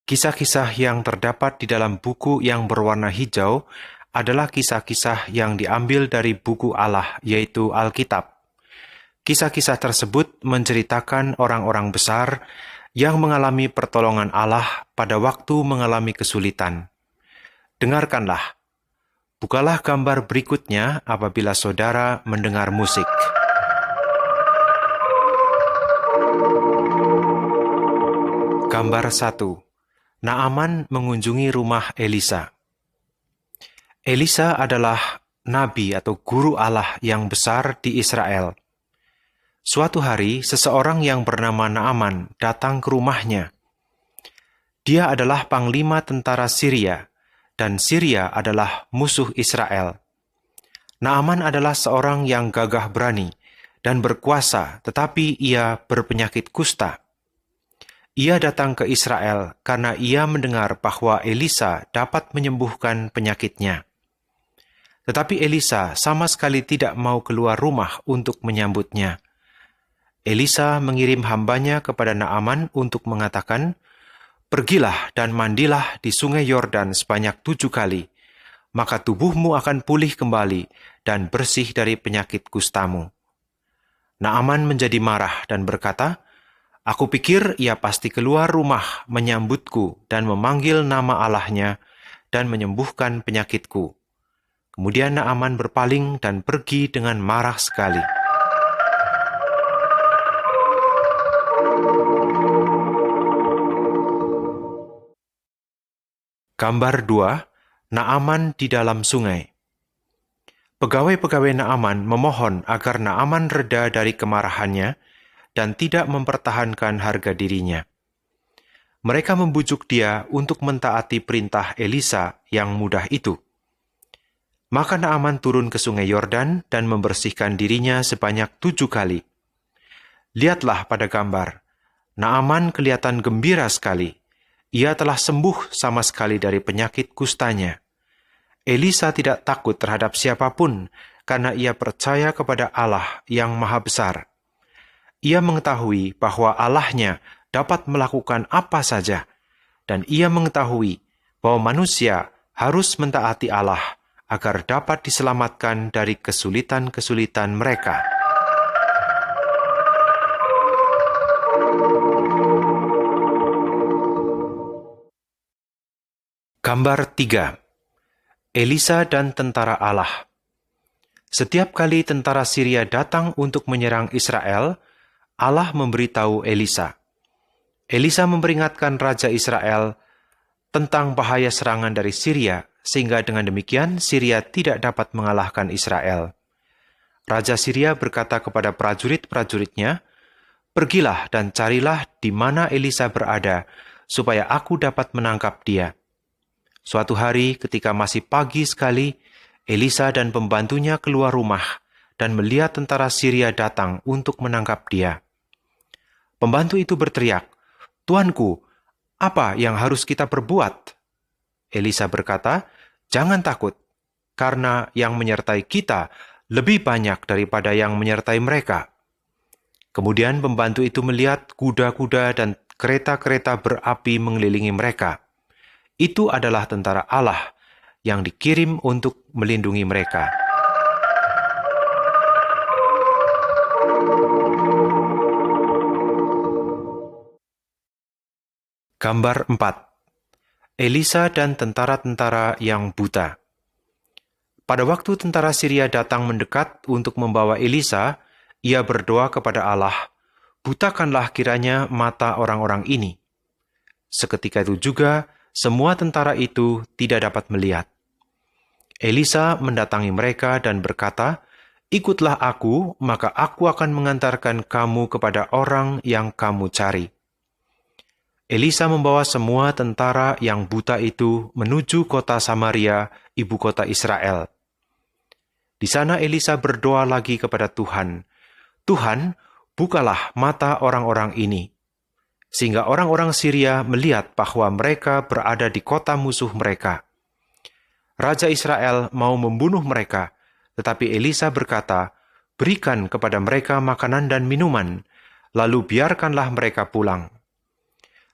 Kisah-kisah yang terdapat di dalam buku yang berwarna hijau adalah kisah-kisah yang diambil dari buku Allah, yaitu Alkitab. Kisah-kisah tersebut menceritakan orang-orang besar yang mengalami pertolongan Allah pada waktu mengalami kesulitan. Dengarkanlah. Bukalah gambar berikutnya apabila saudara mendengar musik. Gambar 1. Naaman mengunjungi rumah Elisa. Elisa adalah nabi atau guru Allah yang besar di Israel. Suatu hari, seseorang yang bernama Naaman datang ke rumahnya. Dia adalah panglima tentara Syria, dan Syria adalah musuh Israel. Naaman adalah seorang yang gagah berani dan berkuasa, tetapi ia berpenyakit kusta. Ia datang ke Israel karena ia mendengar bahwa Elisa dapat menyembuhkan penyakitnya. Tetapi Elisa sama sekali tidak mau keluar rumah untuk menyambutnya. Elisa mengirim hambanya kepada Naaman untuk mengatakan, "Pergilah dan mandilah di sungai Yordan sebanyak 7 kali, maka tubuhmu akan pulih kembali dan bersih dari penyakit kustamu." Naaman menjadi marah dan berkata, "Aku pikir ia pasti keluar rumah menyambutku dan memanggil nama Allahnya dan menyembuhkan penyakitku." Kemudian Naaman berpaling dan pergi dengan marah sekali. Gambar 2. Naaman di dalam sungai. Pegawai-pegawai Naaman memohon agar Naaman reda dari kemarahannya dan tidak mempertahankan harga dirinya. Mereka membujuk dia untuk mentaati perintah Elisa yang mudah itu. Maka Naaman turun ke sungai Yordan dan membersihkan dirinya sebanyak 7 kali. Lihatlah pada gambar. Naaman kelihatan gembira sekali. Ia telah sembuh sama sekali dari penyakit kustanya. Elisa tidak takut terhadap siapapun karena ia percaya kepada Allah yang Maha Besar. Ia mengetahui bahwa Allahnya dapat melakukan apa saja, dan ia mengetahui bahwa manusia harus mentaati Allah agar dapat diselamatkan dari kesulitan-kesulitan mereka. Gambar 3. Elisa dan tentara Allah. Setiap kali tentara Syria datang untuk menyerang Israel, Allah memberitahu Elisa. Elisa memperingatkan Raja Israel tentang bahaya serangan dari Syria, sehingga dengan demikian Syria tidak dapat mengalahkan Israel. Raja Syria berkata kepada prajurit-prajuritnya, "Pergilah dan carilah di mana Elisa berada, supaya aku dapat menangkap dia." Suatu hari ketika masih pagi sekali, Elisa dan pembantunya keluar rumah dan melihat tentara Syria datang untuk menangkap dia. Pembantu itu berteriak, "Tuanku, apa yang harus kita perbuat?" Elisa berkata, "Jangan takut, karena yang menyertai kita lebih banyak daripada yang menyertai mereka." Kemudian pembantu itu melihat kuda-kuda dan kereta-kereta berapi mengelilingi mereka. Itu adalah tentara Allah yang dikirim untuk melindungi mereka. Gambar 4. Elisa dan tentara-tentara yang buta. Pada waktu tentara Syria datang mendekat untuk membawa Elisa, ia berdoa kepada Allah, "Butakanlah kiranya mata orang-orang ini." Seketika itu juga, semua tentara itu tidak dapat melihat. Elisa mendatangi mereka dan berkata, "Ikutlah aku, maka aku akan mengantarkan kamu kepada orang yang kamu cari." Elisa membawa semua tentara yang buta itu menuju kota Samaria, ibu kota Israel. Di sana Elisa berdoa lagi kepada Tuhan, "Tuhan, bukalah mata orang-orang ini," sehingga orang-orang Syria melihat bahwa mereka berada di kota musuh mereka. Raja Israel mau membunuh mereka, tetapi Elisa berkata, "Berikan kepada mereka makanan dan minuman, lalu biarkanlah mereka pulang."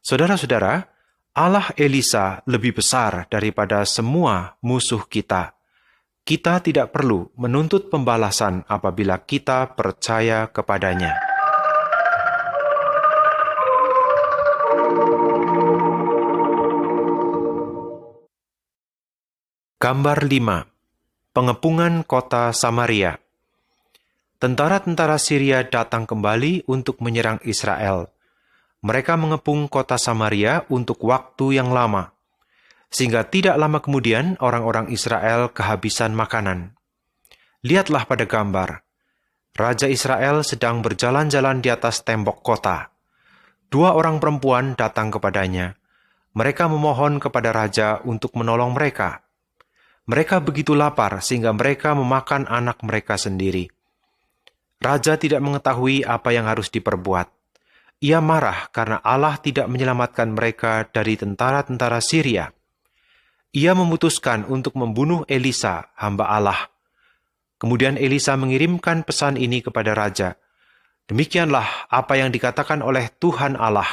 Saudara-saudara, Allah Elisa lebih besar daripada semua musuh kita. Kita tidak perlu menuntut pembalasan apabila kita percaya kepadanya. Gambar 5. Pengepungan kota Samaria. Tentara-tentara Syria datang kembali untuk menyerang Israel. Mereka mengepung kota Samaria untuk waktu yang lama, sehingga tidak lama kemudian orang-orang Israel kehabisan makanan. Lihatlah pada gambar. Raja Israel sedang berjalan-jalan di atas tembok kota. 2 orang perempuan datang kepadanya. Mereka memohon kepada raja untuk menolong mereka. Mereka begitu lapar sehingga mereka memakan anak mereka sendiri. Raja tidak mengetahui apa yang harus diperbuat. Ia marah karena Allah tidak menyelamatkan mereka dari tentara-tentara Syria. Ia memutuskan untuk membunuh Elisa, hamba Allah. Kemudian Elisa mengirimkan pesan ini kepada raja. Demikianlah apa yang dikatakan oleh Tuhan Allah.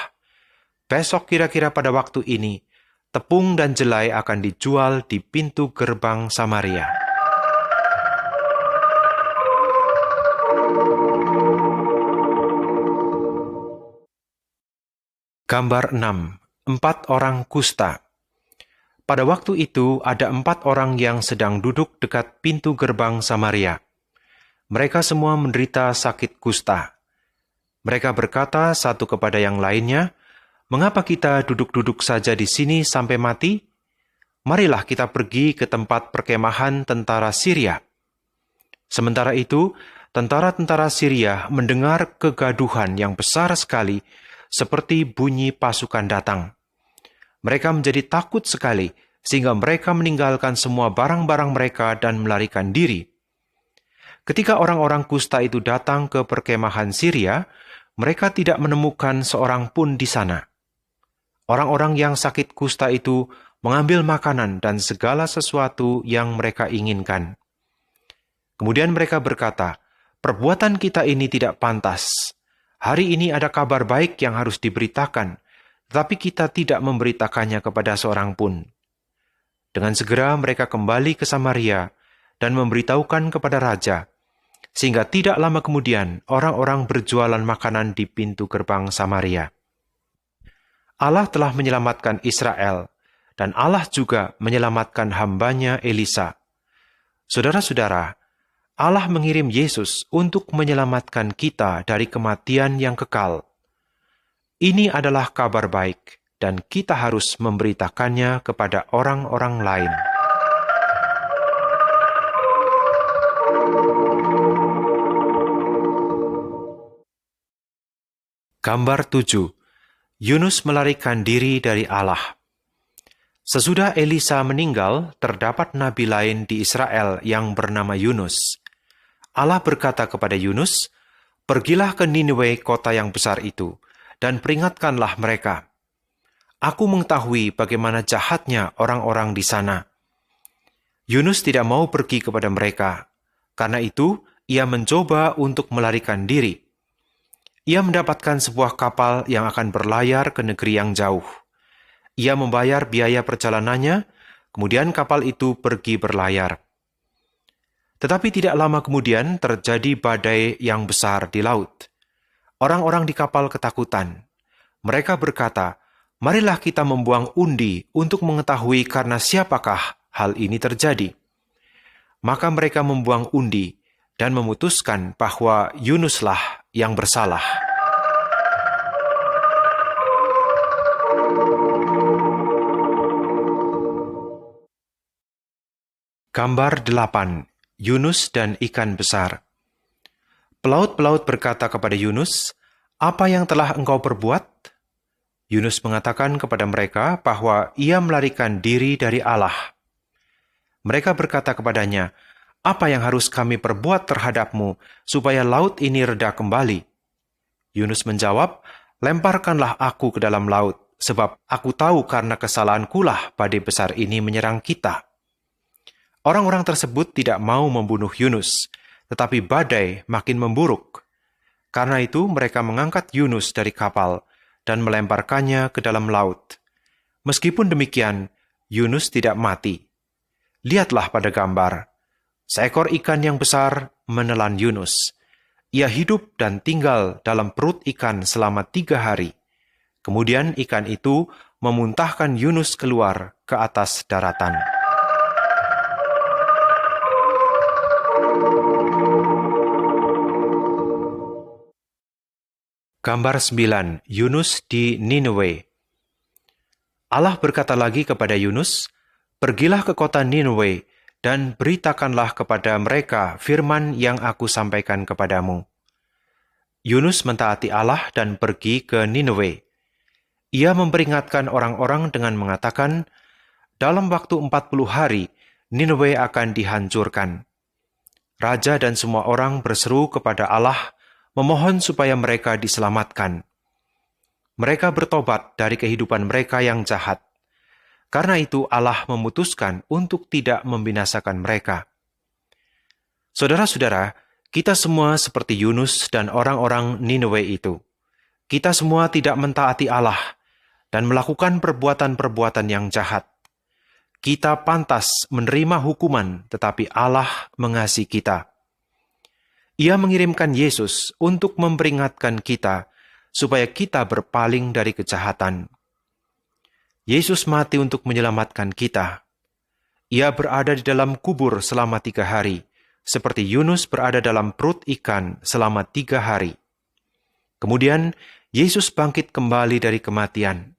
Besok kira-kira pada waktu ini, tepung dan jelai akan dijual di pintu gerbang Samaria. Gambar 6. 4 orang kusta. Pada waktu itu ada 4 orang yang sedang duduk dekat pintu gerbang Samaria. Mereka semua menderita sakit kusta. Mereka berkata satu kepada yang lainnya, "Mengapa kita duduk-duduk saja di sini sampai mati? Marilah kita pergi ke tempat perkemahan tentara Syria." Sementara itu, tentara-tentara Syria mendengar kegaduhan yang besar sekali, seperti bunyi pasukan datang. Mereka menjadi takut sekali, sehingga mereka meninggalkan semua barang-barang mereka dan melarikan diri. Ketika orang-orang kusta itu datang ke perkemahan Syria, mereka tidak menemukan seorang pun di sana. Orang-orang yang sakit kusta itu mengambil makanan dan segala sesuatu yang mereka inginkan. Kemudian mereka berkata, "Perbuatan kita ini tidak pantas. Hari ini ada kabar baik yang harus diberitakan, tetapi kita tidak memberitakannya kepada seorang pun." Dengan segera mereka kembali ke Samaria dan memberitahukan kepada raja, sehingga tidak lama kemudian orang-orang berjualan makanan di pintu gerbang Samaria. Allah telah menyelamatkan Israel, dan Allah juga menyelamatkan hambanya Elisa. Saudara-saudara, Allah mengirim Yesus untuk menyelamatkan kita dari kematian yang kekal. Ini adalah kabar baik, dan kita harus memberitakannya kepada orang-orang lain. Gambar 7. Yunus melarikan diri dari Allah. Sesudah Elisa meninggal, terdapat nabi lain di Israel yang bernama Yunus. Allah berkata kepada Yunus, "Pergilah ke Niniwe, kota yang besar itu, dan peringatkanlah mereka. Aku mengetahui bagaimana jahatnya orang-orang di sana." Yunus tidak mau pergi kepada mereka. Karena itu, ia mencoba untuk melarikan diri. Ia mendapatkan sebuah kapal yang akan berlayar ke negeri yang jauh. Ia membayar biaya perjalanannya, kemudian kapal itu pergi berlayar. Tetapi tidak lama kemudian terjadi badai yang besar di laut. Orang-orang di kapal ketakutan. Mereka berkata, "Marilah kita membuang undi untuk mengetahui karena siapakah hal ini terjadi." Maka mereka membuang undi dan memutuskan bahwa Yunuslah yang bersalah. Gambar 8. Yunus dan ikan besar. Pelaut-pelaut berkata kepada Yunus, "Apa yang telah engkau perbuat?" Yunus mengatakan kepada mereka bahwa ia melarikan diri dari Allah. Mereka berkata kepadanya, "Apa yang harus kami perbuat terhadapmu supaya laut ini reda kembali?" Yunus menjawab, "Lemparkanlah aku ke dalam laut, sebab aku tahu karena kesalahankulah badai besar ini menyerang kita." Orang-orang tersebut tidak mau membunuh Yunus, tetapi badai makin memburuk. Karena itu mereka mengangkat Yunus dari kapal dan melemparkannya ke dalam laut. Meskipun demikian, Yunus tidak mati. Lihatlah pada gambar. Seekor ikan yang besar menelan Yunus. Ia hidup dan tinggal dalam perut ikan selama 3 hari. Kemudian ikan itu memuntahkan Yunus keluar ke atas daratan. Gambar 9. Yunus di Nineveh. Allah berkata lagi kepada Yunus, "Pergilah ke kota Nineveh dan beritakanlah kepada mereka firman yang aku sampaikan kepadamu." Yunus mentaati Allah dan pergi ke Nineveh. Ia memperingatkan orang-orang dengan mengatakan, dalam waktu 40 hari, Nineveh akan dihancurkan. Raja dan semua orang berseru kepada Allah, memohon supaya mereka diselamatkan. Mereka bertobat dari kehidupan mereka yang jahat. Karena itu Allah memutuskan untuk tidak membinasakan mereka. Saudara-saudara, kita semua seperti Yunus dan orang-orang Nineveh itu. Kita semua tidak mentaati Allah dan melakukan perbuatan-perbuatan yang jahat. Kita pantas menerima hukuman, tetapi Allah mengasihi kita. Ia mengirimkan Yesus untuk memperingatkan kita supaya kita berpaling dari kejahatan. Yesus mati untuk menyelamatkan kita. Ia berada di dalam kubur selama 3 hari, seperti Yunus berada dalam perut ikan selama 3 hari. Kemudian, Yesus bangkit kembali dari kematian.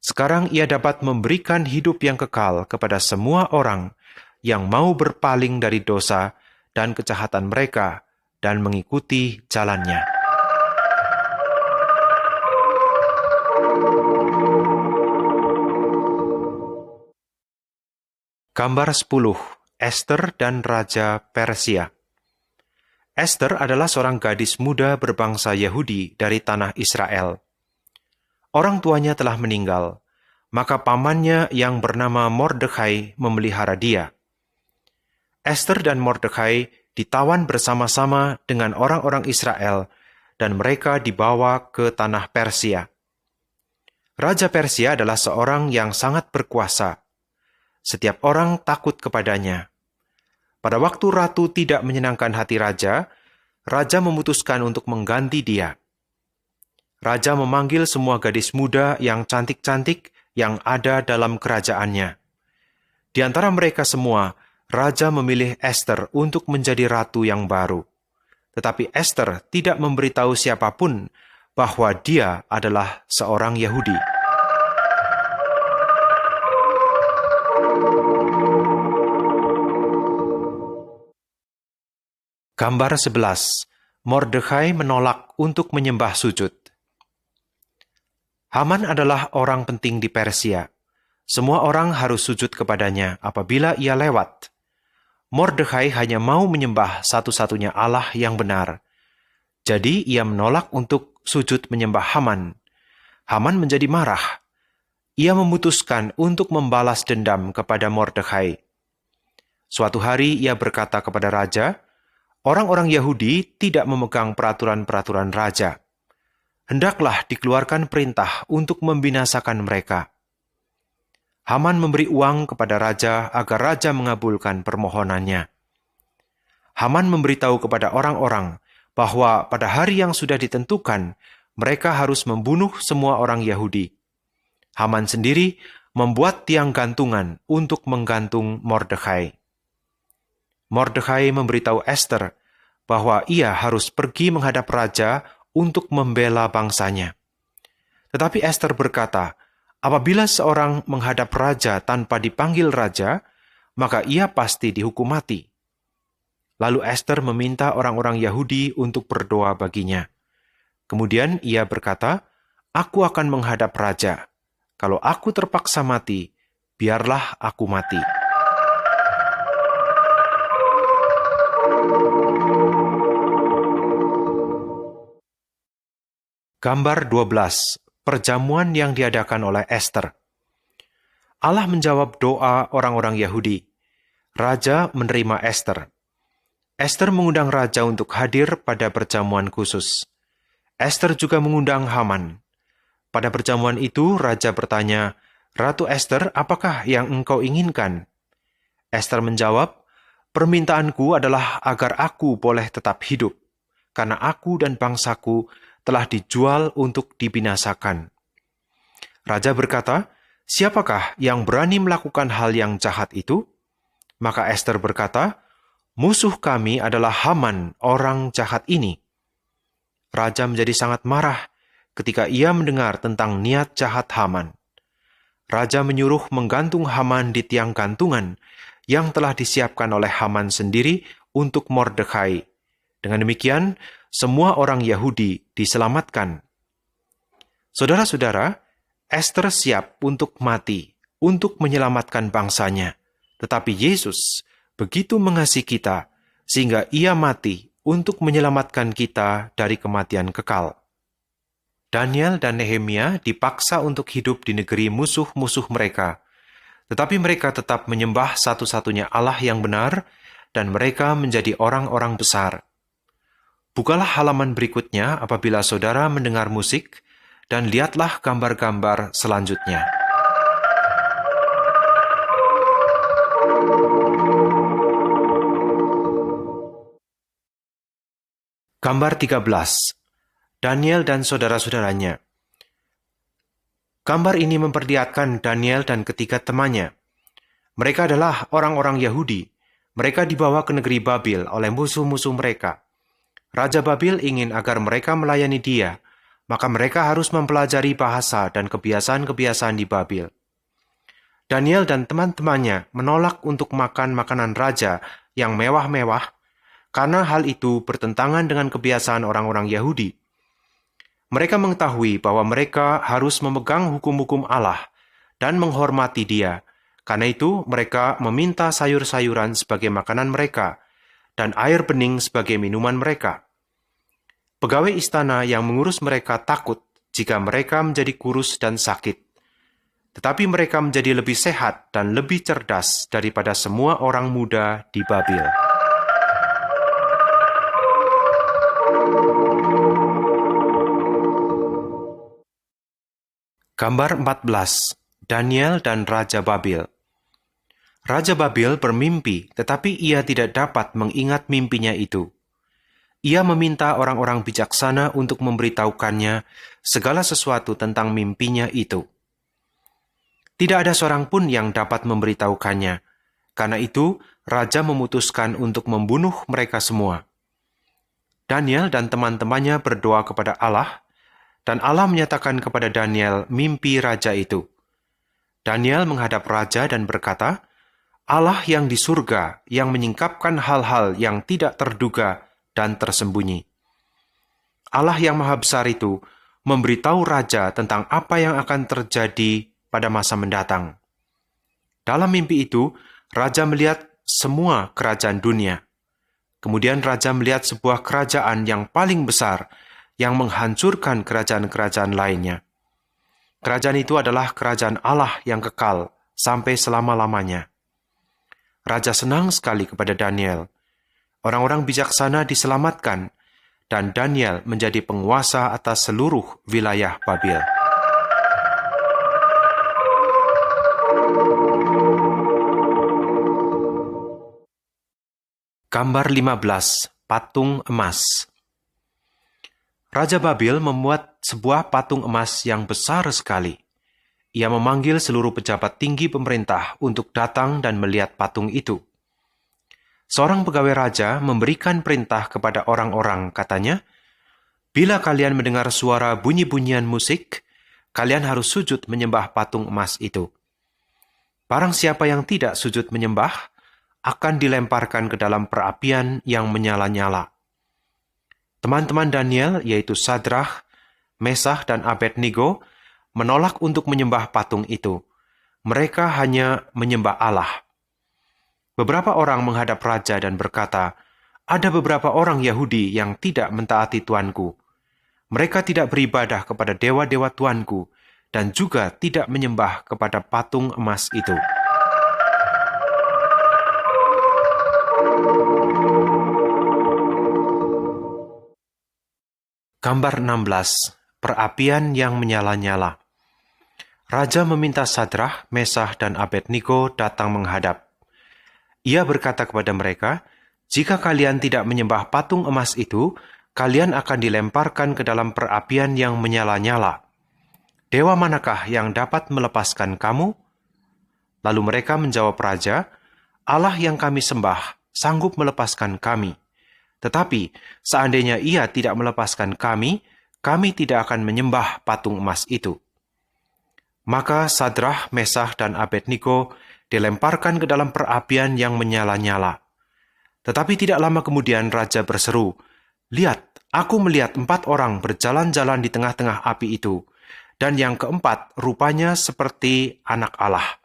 Sekarang ia dapat memberikan hidup yang kekal kepada semua orang yang mau berpaling dari dosa dan kejahatan mereka dan mengikuti jalannya. Gambar 10. Ester dan Raja Persia. Ester adalah seorang gadis muda berbangsa Yahudi dari tanah Israel. Orang tuanya telah meninggal, maka pamannya yang bernama Mordekhai memelihara dia. Ester dan Mordekhai ditawan bersama-sama dengan orang-orang Israel dan mereka dibawa ke tanah Persia. Raja Persia adalah seorang yang sangat berkuasa. Setiap orang takut kepadanya. Pada waktu ratu tidak menyenangkan hati raja, raja memutuskan untuk mengganti dia. Raja memanggil semua gadis muda yang cantik-cantik yang ada dalam kerajaannya. Di antara mereka semua, raja memilih Ester untuk menjadi ratu yang baru. Tetapi Ester tidak memberitahu siapapun bahwa dia adalah seorang Yahudi. Gambar 11. Mordekhai menolak untuk menyembah sujud. Haman adalah orang penting di Persia. Semua orang harus sujud kepadanya apabila ia lewat. Mordekhai hanya mau menyembah satu-satunya Allah yang benar. Jadi ia menolak untuk sujud menyembah Haman. Haman menjadi marah. Ia memutuskan untuk membalas dendam kepada Mordekhai. Suatu hari ia berkata kepada raja, orang-orang Yahudi tidak memegang peraturan-peraturan raja. Hendaklah dikeluarkan perintah untuk membinasakan mereka. Haman memberi uang kepada raja agar raja mengabulkan permohonannya. Haman memberitahu kepada orang-orang bahwa pada hari yang sudah ditentukan, mereka harus membunuh semua orang Yahudi. Haman sendiri membuat tiang gantungan untuk menggantung Mordekhai. Mordekhai memberitahu Ester bahwa ia harus pergi menghadap raja untuk membela bangsanya. Tetapi Ester berkata, apabila seorang menghadap raja tanpa dipanggil raja, maka ia pasti dihukum mati. Lalu Ester meminta orang-orang Yahudi untuk berdoa baginya. Kemudian ia berkata, aku akan menghadap raja. Kalau aku terpaksa mati, biarlah aku mati. Gambar 12. Perjamuan yang diadakan oleh Ester. Allah menjawab doa orang-orang Yahudi. Raja menerima Ester. Ester mengundang raja untuk hadir pada perjamuan khusus. Ester juga mengundang Haman. Pada perjamuan itu, raja bertanya, "Ratu Ester, apakah yang engkau inginkan?" Ester menjawab, "Permintaanku adalah agar aku boleh tetap hidup, karena aku dan bangsaku telah dijual untuk dibinasakan." Raja berkata, "Siapakah yang berani melakukan hal yang jahat itu?" Maka Ester berkata, "Musuh kami adalah Haman, orang jahat ini." Raja menjadi sangat marah ketika ia mendengar tentang niat jahat Haman. Raja menyuruh menggantung Haman di tiang gantungan yang telah disiapkan oleh Haman sendiri untuk Mordekai. Dengan demikian, semua orang Yahudi diselamatkan. Saudara-saudara, Ester siap untuk mati, untuk menyelamatkan bangsanya. Tetapi Yesus begitu mengasihi kita, sehingga ia mati untuk menyelamatkan kita dari kematian kekal. Daniel dan Nehemia dipaksa untuk hidup di negeri musuh-musuh mereka, tetapi mereka tetap menyembah satu-satunya Allah yang benar, dan mereka menjadi orang-orang besar. Bukalah halaman berikutnya apabila saudara mendengar musik, dan lihatlah gambar-gambar selanjutnya. Gambar 13. Daniel dan saudara-saudaranya. Gambar ini memperlihatkan Daniel dan ketiga temannya. Mereka adalah orang-orang Yahudi. Mereka dibawa ke negeri Babil oleh musuh-musuh mereka. Raja Babil ingin agar mereka melayani dia, maka mereka harus mempelajari bahasa dan kebiasaan-kebiasaan di Babil. Daniel dan teman-temannya menolak untuk makan makanan raja yang mewah-mewah, karena hal itu bertentangan dengan kebiasaan orang-orang Yahudi. Mereka mengetahui bahwa mereka harus memegang hukum-hukum Allah dan menghormati Dia. Karena itu, mereka meminta sayur-sayuran sebagai makanan mereka dan air bening sebagai minuman mereka. Pegawai istana yang mengurus mereka takut jika mereka menjadi kurus dan sakit. Tetapi mereka menjadi lebih sehat dan lebih cerdas daripada semua orang muda di Babil. Gambar 14. Daniel dan Raja Babil. Raja Babil bermimpi, tetapi ia tidak dapat mengingat mimpinya itu. Ia meminta orang-orang bijaksana untuk memberitahukannya segala sesuatu tentang mimpinya itu. Tidak ada seorang pun yang dapat memberitahukannya. Karena itu, Raja memutuskan untuk membunuh mereka semua. Daniel dan teman-temannya berdoa kepada Allah, dan Allah menyatakan kepada Daniel mimpi raja itu. Daniel menghadap raja dan berkata, "Allah yang di surga yang menyingkapkan hal-hal yang tidak terduga dan tersembunyi. Allah yang maha besar itu memberitahu raja tentang apa yang akan terjadi pada masa mendatang." Dalam mimpi itu, raja melihat semua kerajaan dunia. Kemudian raja melihat sebuah kerajaan yang paling besar yang menghancurkan kerajaan-kerajaan lainnya. Kerajaan itu adalah kerajaan Allah yang kekal sampai selama-lamanya. Raja senang sekali kepada Daniel. Orang-orang bijaksana diselamatkan, dan Daniel menjadi penguasa atas seluruh wilayah Babil. Gambar 15. Patung emas. Raja Babil membuat sebuah patung emas yang besar sekali. Ia memanggil seluruh pejabat tinggi pemerintah untuk datang dan melihat patung itu. Seorang pegawai raja memberikan perintah kepada orang-orang, katanya, "Bila kalian mendengar suara bunyi-bunyian musik, kalian harus sujud menyembah patung emas itu. Barang siapa yang tidak sujud menyembah, akan dilemparkan ke dalam perapian yang menyala-nyala." Teman-teman Daniel, yaitu Sadrah, Mesah, dan Abednego, menolak untuk menyembah patung itu. Mereka hanya menyembah Allah. Beberapa orang menghadap raja dan berkata, "Ada beberapa orang Yahudi yang tidak mentaati tuanku. Mereka tidak beribadah kepada dewa-dewa tuanku, dan juga tidak menyembah kepada patung emas itu." Gambar 16. Perapian yang menyala-nyala. Raja meminta Sadrah, Mesah, dan Abednego datang menghadap. Ia berkata kepada mereka, "Jika kalian tidak menyembah patung emas itu, kalian akan dilemparkan ke dalam perapian yang menyala-nyala. Dewa manakah yang dapat melepaskan kamu?" Lalu mereka menjawab raja, "Allah yang kami sembah sanggup melepaskan kami. Tetapi seandainya ia tidak melepaskan kami, kami tidak akan menyembah patung emas itu." Maka Sadrah, Mesah, dan Abednego dilemparkan ke dalam perapian yang menyala-nyala. Tetapi tidak lama kemudian raja berseru, "Lihat, aku melihat 4 orang berjalan-jalan di tengah-tengah api itu, dan yang keempat rupanya seperti anak Allah."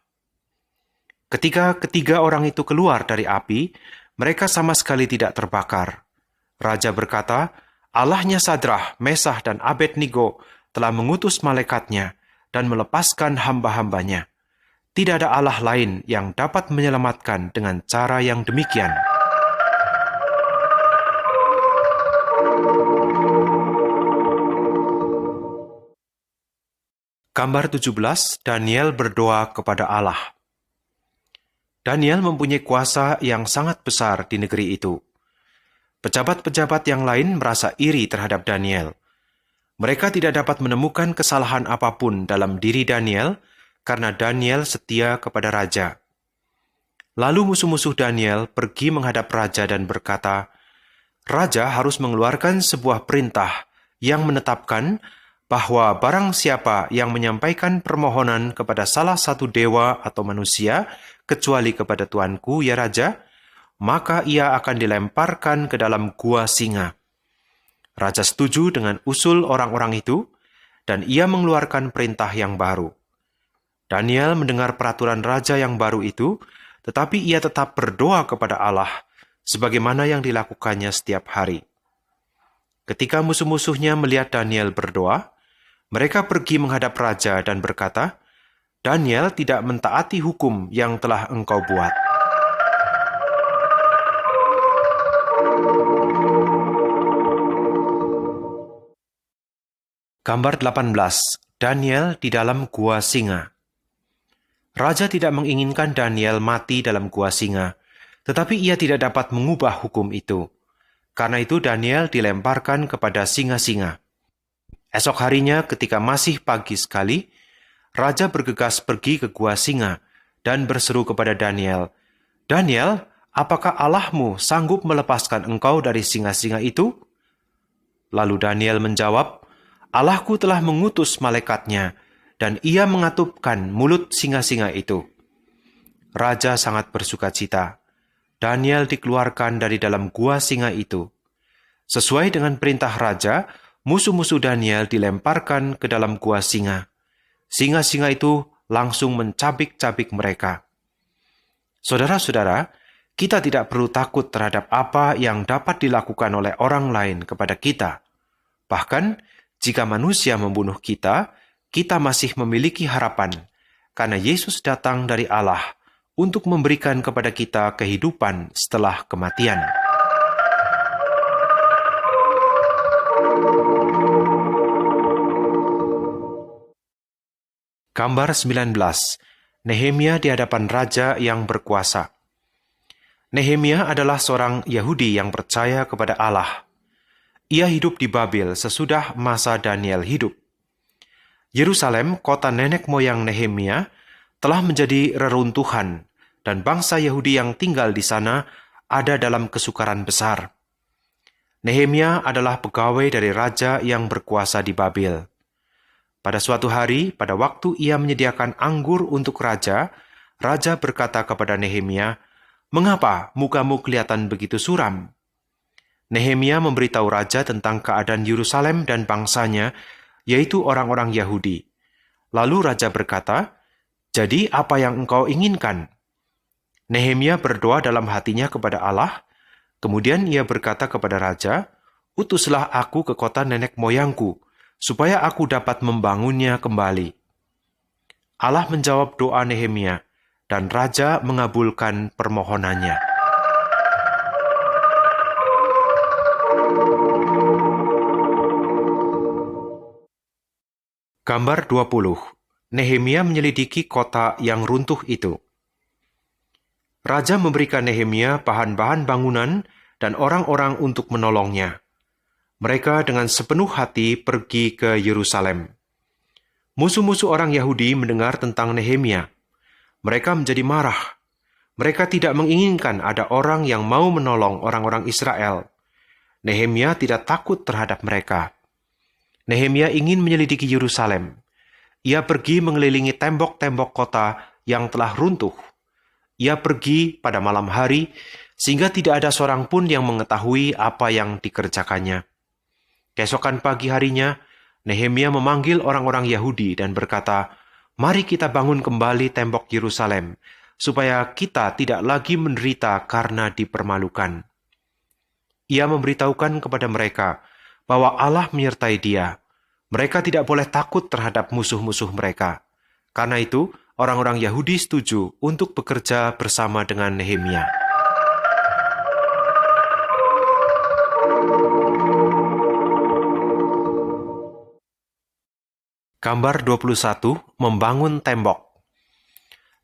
Ketika ketiga orang itu keluar dari api, mereka sama sekali tidak terbakar. Raja berkata, "Allahnya Sadrah, Mesah, dan Abednego telah mengutus malaikatnya dan melepaskan hamba-hambanya. Tidak ada Allah lain yang dapat menyelamatkan dengan cara yang demikian." Gambar 17, Daniel berdoa kepada Allah. Daniel mempunyai kuasa yang sangat besar di negeri itu. Pejabat-pejabat yang lain merasa iri terhadap Daniel. Mereka tidak dapat menemukan kesalahan apapun dalam diri Daniel, karena Daniel setia kepada raja. Lalu musuh-musuh Daniel pergi menghadap raja dan berkata, "Raja harus mengeluarkan sebuah perintah yang menetapkan bahwa barang siapa yang menyampaikan permohonan kepada salah satu dewa atau manusia, kecuali kepada Tuanku, ya Raja, maka ia akan dilemparkan ke dalam gua singa." Raja setuju dengan usul orang-orang itu, dan ia mengeluarkan perintah yang baru. Daniel mendengar peraturan raja yang baru itu, tetapi ia tetap berdoa kepada Allah, sebagaimana yang dilakukannya setiap hari. Ketika musuh-musuhnya melihat Daniel berdoa, mereka pergi menghadap raja dan berkata, "Daniel tidak mentaati hukum yang telah engkau buat." Gambar 18, Daniel di dalam gua singa. Raja tidak menginginkan Daniel mati dalam gua singa, tetapi ia tidak dapat mengubah hukum itu. Karena itu Daniel dilemparkan kepada singa-singa. Esok harinya ketika masih pagi sekali, raja bergegas pergi ke gua singa dan berseru kepada Daniel, "Daniel, apakah Allahmu sanggup melepaskan engkau dari singa-singa itu?" Lalu Daniel menjawab, "Allahku telah mengutus malaikatnya, dan ia mengatupkan mulut singa-singa itu." Raja sangat bersukacita. Daniel dikeluarkan dari dalam gua singa itu. Sesuai dengan perintah raja, musuh-musuh Daniel dilemparkan ke dalam gua singa. Singa-singa itu langsung mencabik-cabik mereka. Saudara-saudara, kita tidak perlu takut terhadap apa yang dapat dilakukan oleh orang lain kepada kita. Bahkan, jika manusia membunuh kita, kita masih memiliki harapan, karena Yesus datang dari Allah untuk memberikan kepada kita kehidupan setelah kematian. Gambar 19, Nehemia di hadapan raja yang berkuasa. Nehemia adalah seorang Yahudi yang percaya kepada Allah. Ia hidup di Babel sesudah masa Daniel hidup. Yerusalem, kota nenek moyang Nehemia, telah menjadi reruntuhan, dan bangsa Yahudi yang tinggal di sana ada dalam kesukaran besar. Nehemia adalah pegawai dari raja yang berkuasa di Babel. Pada suatu hari, pada waktu ia menyediakan anggur untuk raja, raja berkata kepada Nehemia, "Mengapa mukamu kelihatan begitu suram?" Nehemia memberitahu raja tentang keadaan Yerusalem dan bangsanya, yaitu orang-orang Yahudi. Lalu raja berkata, "Jadi apa yang engkau inginkan?" Nehemia berdoa dalam hatinya kepada Allah. Kemudian ia berkata kepada raja, "Utuslah aku ke kota nenek moyangku, supaya aku dapat membangunnya kembali." Allah menjawab doa Nehemia, dan raja mengabulkan permohonannya. Gambar 20, Nehemia menyelidiki kota yang runtuh itu. Raja memberikan Nehemia bahan-bahan bangunan dan orang-orang untuk menolongnya. Mereka dengan sepenuh hati pergi ke Yerusalem. Musuh-musuh orang Yahudi mendengar tentang Nehemia. Mereka menjadi marah. Mereka tidak menginginkan ada orang yang mau menolong orang-orang Israel. Nehemia tidak takut terhadap mereka. Nehemia ingin menyelidiki Yerusalem. Ia pergi mengelilingi tembok-tembok kota yang telah runtuh. Ia pergi pada malam hari, sehingga tidak ada seorang pun yang mengetahui apa yang dikerjakannya. Keesokan pagi harinya, Nehemia memanggil orang-orang Yahudi dan berkata, "Mari kita bangun kembali tembok Yerusalem, supaya kita tidak lagi menderita karena dipermalukan." Ia memberitahukan kepada mereka bahwa Allah menyertai dia. Mereka tidak boleh takut terhadap musuh-musuh mereka. Karena itu, orang-orang Yahudi setuju untuk bekerja bersama dengan Nehemia. Gambar 21, membangun tembok.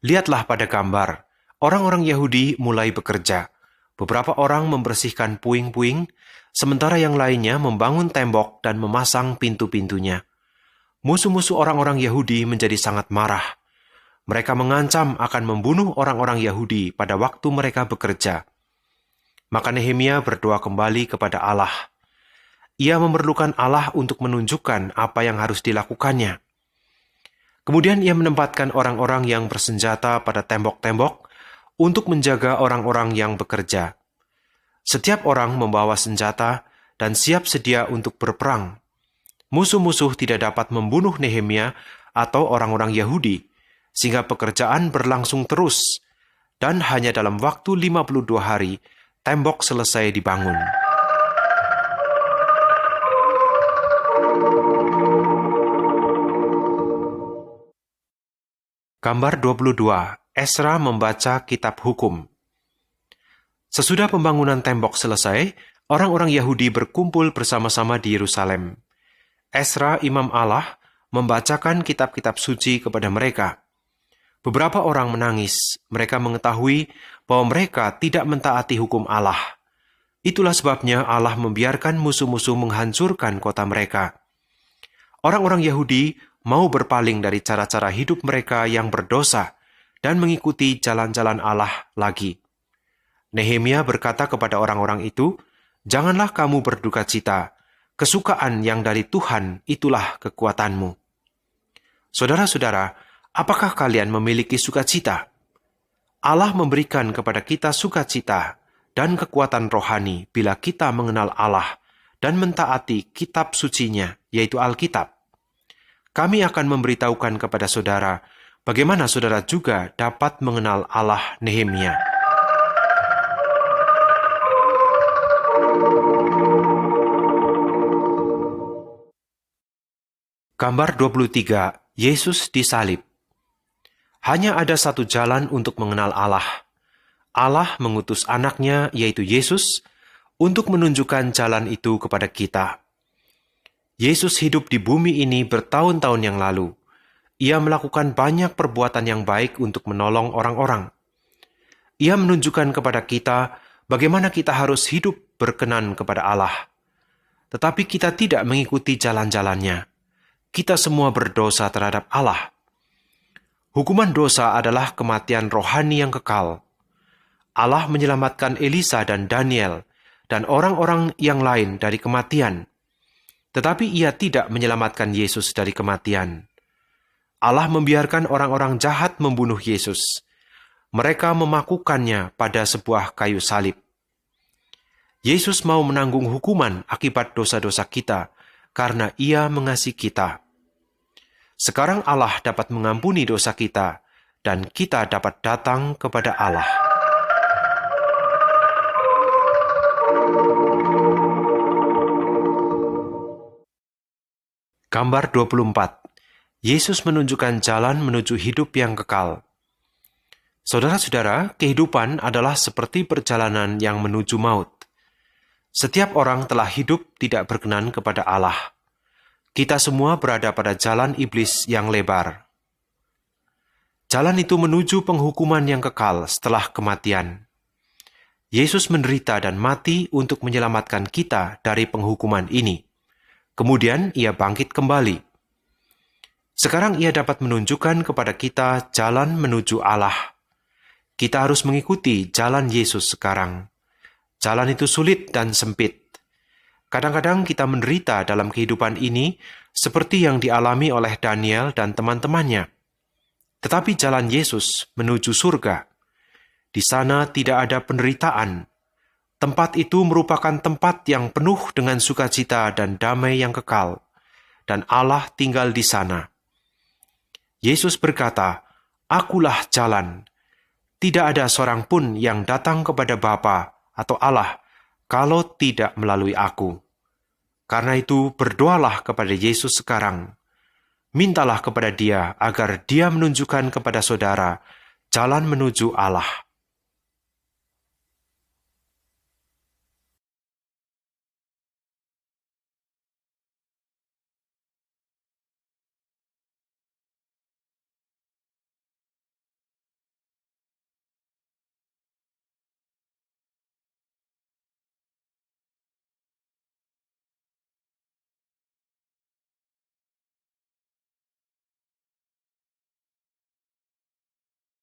Lihatlah pada gambar, orang-orang Yahudi mulai bekerja. Beberapa orang membersihkan puing-puing, sementara yang lainnya membangun tembok dan memasang pintu-pintunya. Musuh-musuh orang-orang Yahudi menjadi sangat marah. Mereka mengancam akan membunuh orang-orang Yahudi pada waktu mereka bekerja. Maka Nehemia berdoa kembali kepada Allah. Ia memerlukan Allah untuk menunjukkan apa yang harus dilakukannya. Kemudian ia menempatkan orang-orang yang bersenjata pada tembok-tembok untuk menjaga orang-orang yang bekerja. Setiap orang membawa senjata dan siap sedia untuk berperang. Musuh-musuh tidak dapat membunuh Nehemia atau orang-orang Yahudi, sehingga pekerjaan berlangsung terus, dan hanya dalam waktu 52 hari, tembok selesai dibangun. Gambar 22, Esra membaca kitab hukum. Sesudah pembangunan tembok selesai, orang-orang Yahudi berkumpul bersama-sama di Yerusalem. Esra, imam Allah, membacakan kitab-kitab suci kepada mereka. Beberapa orang menangis. Mereka mengetahui bahwa mereka tidak mentaati hukum Allah. Itulah sebabnya Allah membiarkan musuh-musuh menghancurkan kota mereka. Orang-orang Yahudi mau berpaling dari cara-cara hidup mereka yang berdosa dan mengikuti jalan-jalan Allah lagi. Nehemia berkata kepada orang-orang itu, "Janganlah kamu berduka cita. Kesukaan yang dari Tuhan itulah kekuatanmu." Saudara-saudara, apakah kalian memiliki sukacita? Allah memberikan kepada kita sukacita dan kekuatan rohani bila kita mengenal Allah dan mentaati kitab sucinya, yaitu Alkitab. Kami akan memberitahukan kepada saudara bagaimana saudara juga dapat mengenal Allah Nehemia. Gambar 23, Yesus disalib. Hanya ada satu jalan untuk mengenal Allah. Allah mengutus anaknya, yaitu Yesus, untuk menunjukkan jalan itu kepada kita. Yesus hidup di bumi ini bertahun-tahun yang lalu. Ia melakukan banyak perbuatan yang baik untuk menolong orang-orang. Ia menunjukkan kepada kita bagaimana kita harus hidup berkenan kepada Allah. Tetapi kita tidak mengikuti jalan-jalannya. Kita semua berdosa terhadap Allah. Hukuman dosa adalah kematian rohani yang kekal. Allah menyelamatkan Elisa dan Daniel dan orang-orang yang lain dari kematian. Tetapi ia tidak menyelamatkan Yesus dari kematian. Allah membiarkan orang-orang jahat membunuh Yesus. Mereka memakukannya pada sebuah kayu salib. Yesus mau menanggung hukuman akibat dosa-dosa kita karena ia mengasihi kita. Sekarang Allah dapat mengampuni dosa kita dan kita dapat datang kepada Allah. Gambar 24. Yesus menunjukkan jalan menuju hidup yang kekal. Saudara-saudara, kehidupan adalah seperti perjalanan yang menuju maut. Setiap orang telah hidup tidak berkenan kepada Allah. Kita semua berada pada jalan iblis yang lebar. Jalan itu menuju penghukuman yang kekal setelah kematian. Yesus menderita dan mati untuk menyelamatkan kita dari penghukuman ini. Kemudian ia bangkit kembali. Sekarang ia dapat menunjukkan kepada kita jalan menuju Allah. Kita harus mengikuti jalan Yesus sekarang. Jalan itu sulit dan sempit. Kadang-kadang kita menderita dalam kehidupan ini seperti yang dialami oleh Daniel dan teman-temannya. Tetapi jalan Yesus menuju surga. Di sana tidak ada penderitaan. Tempat itu merupakan tempat yang penuh dengan sukacita dan damai yang kekal, dan Allah tinggal di sana. Yesus berkata, "Akulah jalan. Tidak ada seorang pun yang datang kepada Bapa atau Allah kalau tidak melalui aku." Karena itu, berdoalah kepada Yesus sekarang. Mintalah kepada Dia agar Dia menunjukkan kepada saudara jalan menuju Allah.